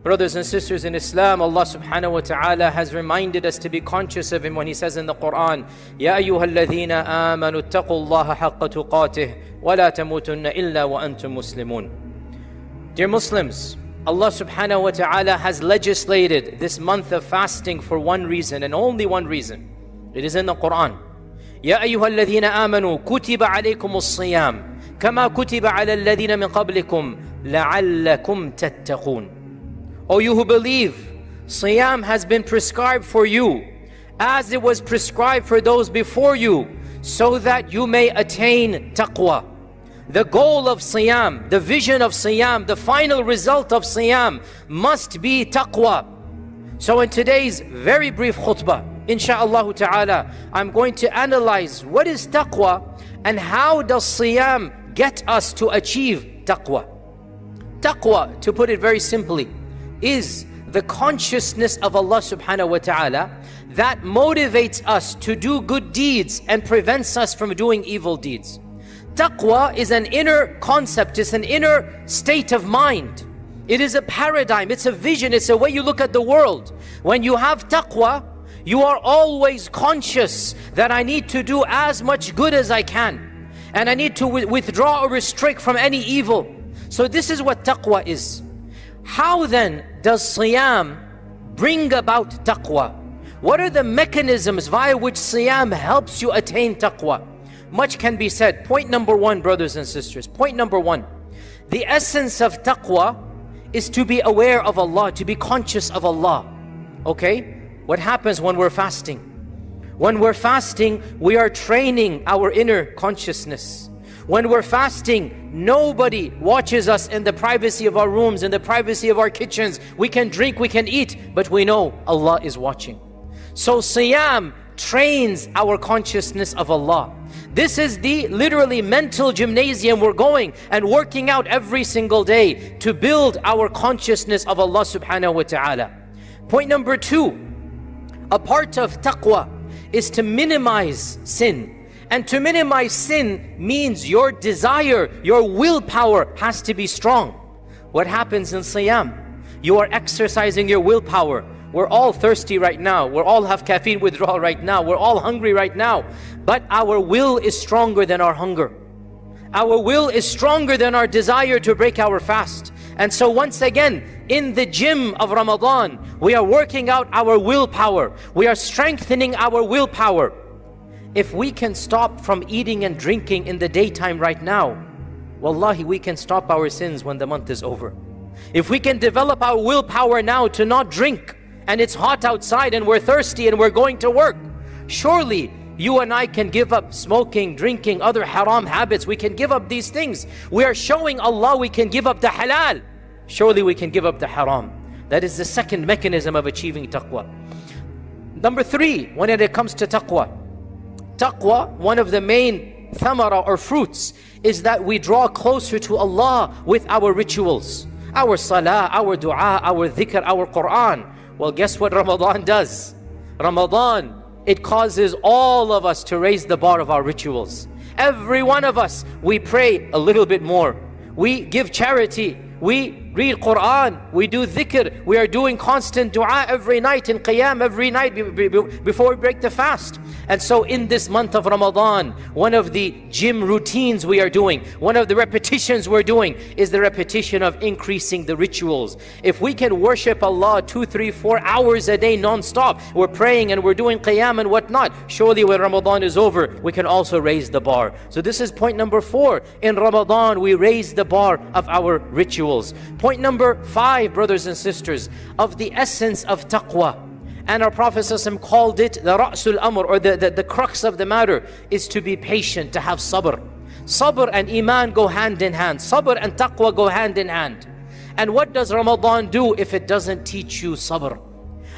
Brothers and sisters in Islam, Allah subhanahu wa ta'ala has reminded us to be conscious of Him when He says in the Quran, Ya ayyuha alladhina amanu attaqu Allaha haqqa tuqatih wa la tamutunna illa wa antum muslimun. Dear Muslims, Allah subhanahu wa ta'ala has legislated this month of fasting for one reason and only one reason. It is in the Quran. Ya ayyuha alladhina amanu kutiba alaykum as-siyam kama kutiba ala alladhina min qablikum la'allakum tattaqun. O you who believe, Siyam has been prescribed for you as it was prescribed for those before you, so that you may attain taqwa. The goal of Siyam, the vision of Siyam, the final result of Siyam must be taqwa. So in today's very brief khutbah, insha'Allah ta'ala, I'm going to analyze what is taqwa and how does Siyam get us to achieve taqwa. Taqwa, to put it very simply, is the consciousness of Allah subhanahu wa ta'ala that motivates us to do good deeds and prevents us from doing evil deeds. Taqwa is an inner concept, it's an inner state of mind. It is a paradigm, it's a vision, it's a way you look at the world. When you have taqwa, you are always conscious that I need to do as much good as I can. And I need to withdraw or restrict from any evil. So this is what taqwa is. How then does Siyam bring about taqwa? What are the mechanisms via which Siyam helps you attain taqwa? Much can be said. Point number one, brothers and sisters. Point number one. The essence of taqwa is to be aware of Allah, to be conscious of Allah. Okay? What happens when we're fasting? When we're fasting, we are training our inner consciousness. When we're fasting, nobody watches us in the privacy of our rooms, in the privacy of our kitchens. We can drink, we can eat, but we know Allah is watching. So Siyam trains our consciousness of Allah. This is the literally mental gymnasium we're going and working out every single day to build our consciousness of Allah subhanahu wa ta'ala. Point number two, a part of taqwa is to minimize sin. And to minimize sin means your desire, your willpower has to be strong. What happens in Siyam? You are exercising your willpower. We're all thirsty right now. We all have caffeine withdrawal right now. We're all hungry right now. But our will is stronger than our hunger. Our will is stronger than our desire to break our fast. And so once again, in the gym of Ramadan, we are working out our willpower. We are strengthening our willpower. If we can stop from eating and drinking in the daytime right now, wallahi, we can stop our sins when the month is over. If we can develop our willpower now to not drink, and it's hot outside and we're thirsty and we're going to work, surely you and I can give up smoking, drinking, other haram habits. We can give up these things. We are showing Allah we can give up the halal. Surely we can give up the haram. That is the second mechanism of achieving taqwa. Number three, when it comes to taqwa, one of the main thamara or fruits is that we draw closer to Allah with our rituals. Our salah, our dua, our dhikr, our Quran. Well, guess what Ramadan does? Ramadan, it causes all of us to raise the bar of our rituals. Every one of us, we pray a little bit more. We give charity. We read Quran. We do dhikr. We are doing constant dua every night in qiyam every night before we break the fast. And so in this month of Ramadan, one of the gym routines we are doing, one of the repetitions we're doing is the repetition of increasing the rituals. If we can worship Allah 2, 3, 4 hours a day non-stop, we're praying and we're doing qiyam and whatnot, surely when Ramadan is over, we can also raise the bar. So this is point number 4. In Ramadan, we raise the bar of our rituals. Point number 5, brothers and sisters, of the essence of taqwa. And our Prophet ﷺ called it the Ra'sul Amr, or the crux of the matter, is to be patient, to have sabr. Sabr and iman go hand in hand. Sabr and taqwa go hand in hand. And what does Ramadan do if it doesn't teach you sabr?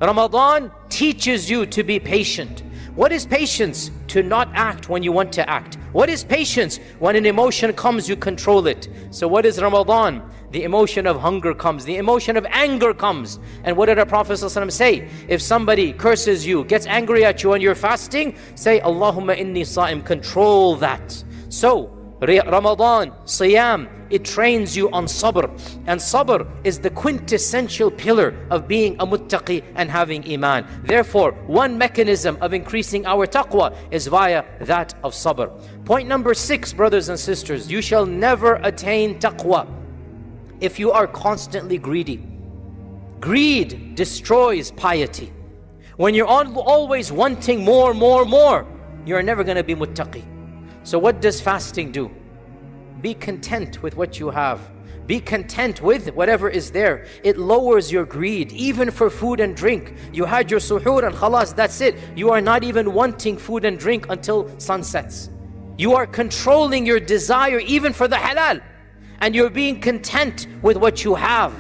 Ramadan teaches you to be patient. What is patience? To not act when you want to act. What is patience? When an emotion comes, you control it. So what is Ramadan? The emotion of hunger comes, the emotion of anger comes. And what did our Prophet ﷺ say? If somebody curses you, gets angry at you when you're fasting, say, Allahumma inni sa'im, control that. So, Ramadan, Siyam, it trains you on sabr. And sabr is the quintessential pillar of being a muttaqi and having iman. Therefore, one mechanism of increasing our taqwa is via that of sabr. Point number 6, brothers and sisters, you shall never attain taqwa if you are constantly greedy. Greed destroys piety. When you're always wanting more, you're never going to be muttaqi. So what does fasting do? Be content with what you have. Be content with whatever is there. It lowers your greed, even for food and drink. You had your suhoor and khalas, that's it. You are not even wanting food and drink until sun sets. You are controlling your desire even for the halal. And you're being content with what you have.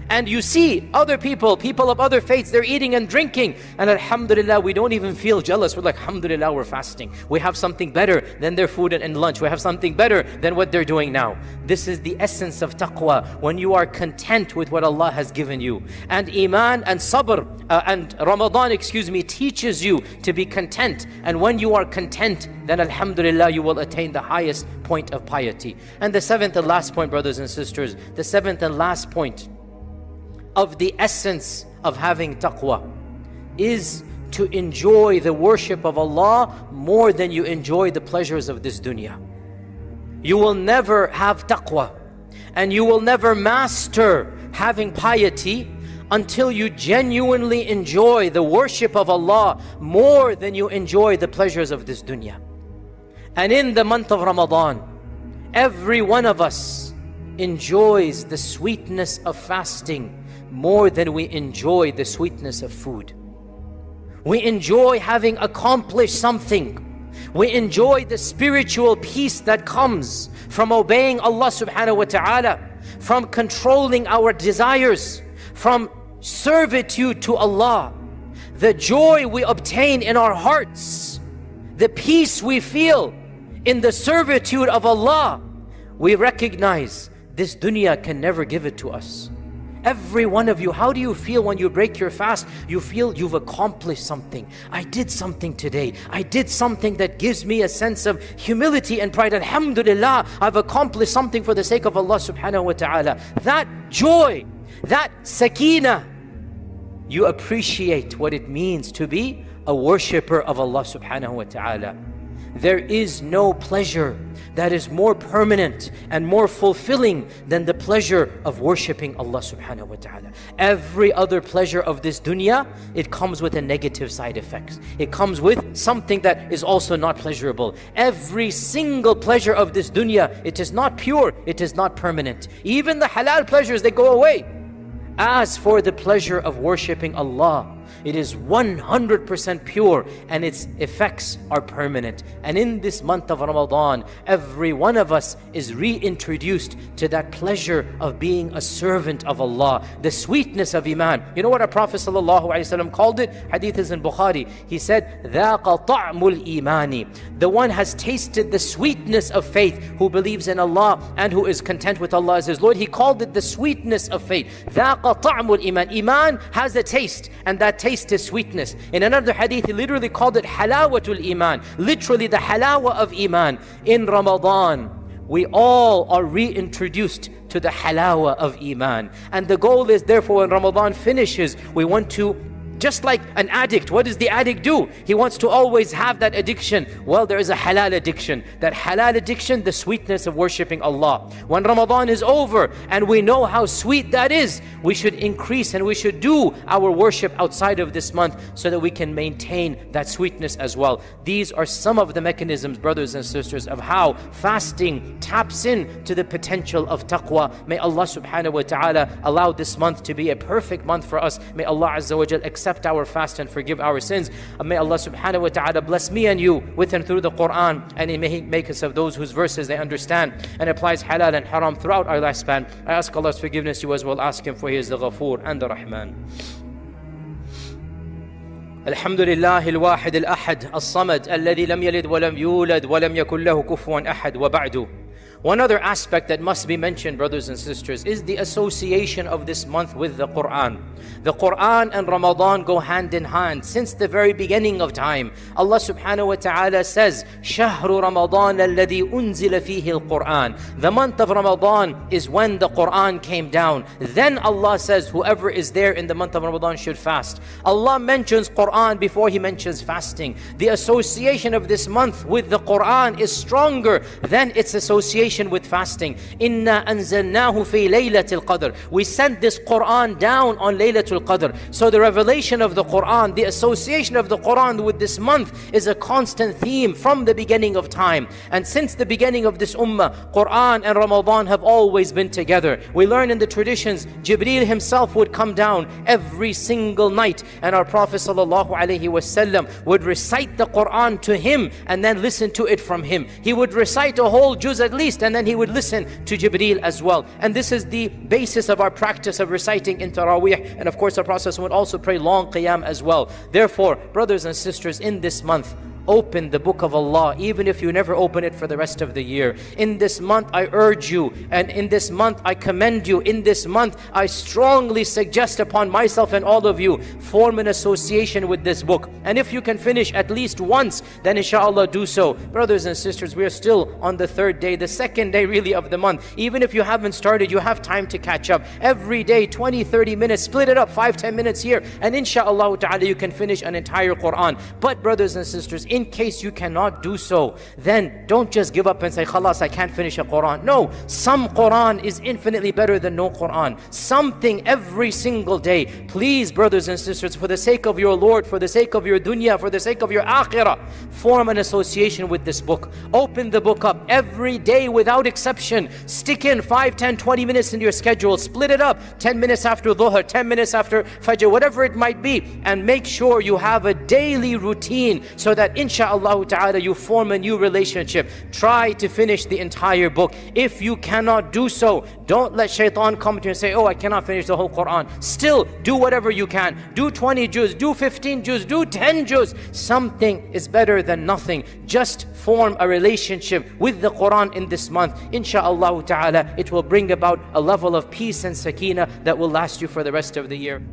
And you see other people of other faiths, they're eating and drinking. And alhamdulillah, we don't even feel jealous. We're like, alhamdulillah, we're fasting. We have something better than their food and lunch. We have something better than what they're doing now. This is the essence of taqwa, when you are content with what Allah has given you. And iman and sabr, and Ramadan, teaches you to be content. And when you are content, then alhamdulillah, you will attain the highest point of piety. And the 7th and last point, brothers and sisters, the 7th and last point of the essence of having taqwa is to enjoy the worship of Allah more than you enjoy the pleasures of this dunya. You will never have taqwa and you will never master having piety until you genuinely enjoy the worship of Allah more than you enjoy the pleasures of this dunya. And in the month of Ramadan, every one of us enjoys the sweetness of fasting more than we enjoy the sweetness of food. We enjoy having accomplished something. We enjoy the spiritual peace that comes from obeying Allah subhanahu wa ta'ala, from controlling our desires, from servitude to Allah. The joy we obtain in our hearts, the peace we feel in the servitude of Allah, we recognize this dunya can never give it to us. Every one of you, how do you feel when you break your fast? You feel you've accomplished something. I did something today. I did something that gives me a sense of humility and pride. Alhamdulillah, I've accomplished something for the sake of Allah subhanahu wa ta'ala. That joy, that sakina, you appreciate what it means to be a worshipper of Allah subhanahu wa ta'ala. There is no pleasure that is more permanent and more fulfilling than the pleasure of worshipping Allah subhanahu wa ta'ala. Every other pleasure of this dunya, it comes with a negative side effect. It comes with something that is also not pleasurable. Every single pleasure of this dunya, it is not pure, it is not permanent. Even the halal pleasures, they go away. As for the pleasure of worshipping Allah, it is 100% pure and its effects are permanent. And in this month of Ramadan, every one of us is reintroduced to that pleasure of being a servant of Allah, the sweetness of Iman. You know what our Prophet ﷺ called it? Hadith is in Bukhari. He said, ذَاقَ طَعْمُ الْإِيمَانِ. The one has tasted the sweetness of faith, who believes in Allah and who is content with Allah as his Lord. He called it the sweetness of faith. ذَاقَ طَعْمُ الْإِيمَانِ. Iman has a taste, and that taste is sweetness. In another hadith, he literally called it halawatul iman, literally the halawa of iman. In Ramadan, we all are reintroduced to the halawa of iman. And the goal is, therefore, when Ramadan finishes, we want to, just like an addict, what does the addict do? He wants to always have that addiction. Well, there is a halal addiction. That halal addiction, the sweetness of worshipping Allah. When Ramadan is over and we know how sweet that is, we should increase and we should do our worship outside of this month so that we can maintain that sweetness as well. These are some of the mechanisms, brothers and sisters, of how fasting taps in to the potential of taqwa. May Allah subhanahu wa ta'ala allow this month to be a perfect month for us. May Allah azza wa jal accept our fast and forgive our sins. And may Allah subhanahu wa ta'ala bless me and you with and through the Quran, and He may make us of those whose verses they understand and applies halal and haram throughout our lifespan. I ask Allah's forgiveness. You as well ask Him, for He is the Ghafoor and the Rahman. الحمد لله الواحد الأحد الصمد الذي لم يلد ولم يولد ولم يكن له كفوا أحد وبعد One other aspect that must be mentioned, brothers and sisters, is the association of this month with the Quran. The Quran and Ramadan go hand in hand since the very beginning of time. Allah subhanahu wa ta'ala says, شَهْرُ رَمَضَانَ الَّذِي أُنزِلَ فِيهِ الْقُرْآنِ. The month of Ramadan is when the Quran came down. Then Allah says, whoever is there in the month of Ramadan should fast. Allah mentions Quran before He mentions fasting. The association of this month with the Quran is stronger than its association with fasting. Inna anzalnahu fi laylatil qadr. We sent this Quran down on Laylatul Qadr. So the revelation of the Quran, the association of the Quran with this month is a constant theme from the beginning of time. And since the beginning of this ummah, Quran and Ramadan have always been together. We learn in the traditions, Jibreel himself would come down every single night, and our Prophet ﷺ would recite the Quran to him and then listen to it from him. He would recite a whole juz at least, and then he would listen to Jibreel as well. And this is the basis of our practice of reciting in Taraweeh. And of course our Prophet would also pray long qiyam as well. Therefore, brothers and sisters, in this month, open the book of Allah, even if you never open it for the rest of the year. In this month I urge you, and in this month I commend you, in this month I strongly suggest upon myself and all of you, form an association with this book. And if you can finish at least once, then inshallah do so. Brothers and sisters, we are still on the third day, the second day really of the month. Even if you haven't started, you have time to catch up. Every day 20-30 minutes, split it up, 5-10 minutes here, and inshallah ta'ala you can finish an entire Quran. But brothers and sisters, in case you cannot do so, then don't just give up and say, khalas, I can't finish a Quran. No, some Quran is infinitely better than no Quran. Something every single day. Please, brothers and sisters, for the sake of your Lord, for the sake of your dunya, for the sake of your akhirah, form an association with this book. Open the book up every day without exception. Stick in 5, 10, 20 minutes in your schedule. Split it up, 10 minutes after dhuhr, 10 minutes after fajr, whatever it might be. And make sure you have a daily routine so that inshallah ta'ala you form a new relationship. Try to finish the entire book. If you cannot do so, don't let shaitan come to you and say, oh, I cannot finish the whole Quran. Still, do whatever you can. Do 20 juz, do 15 juz, do 10 juz. Something is better than nothing. Just form a relationship with the Quran in this month. Insha'Allah ta'ala, it will bring about a level of peace and sakina that will last you for the rest of the year.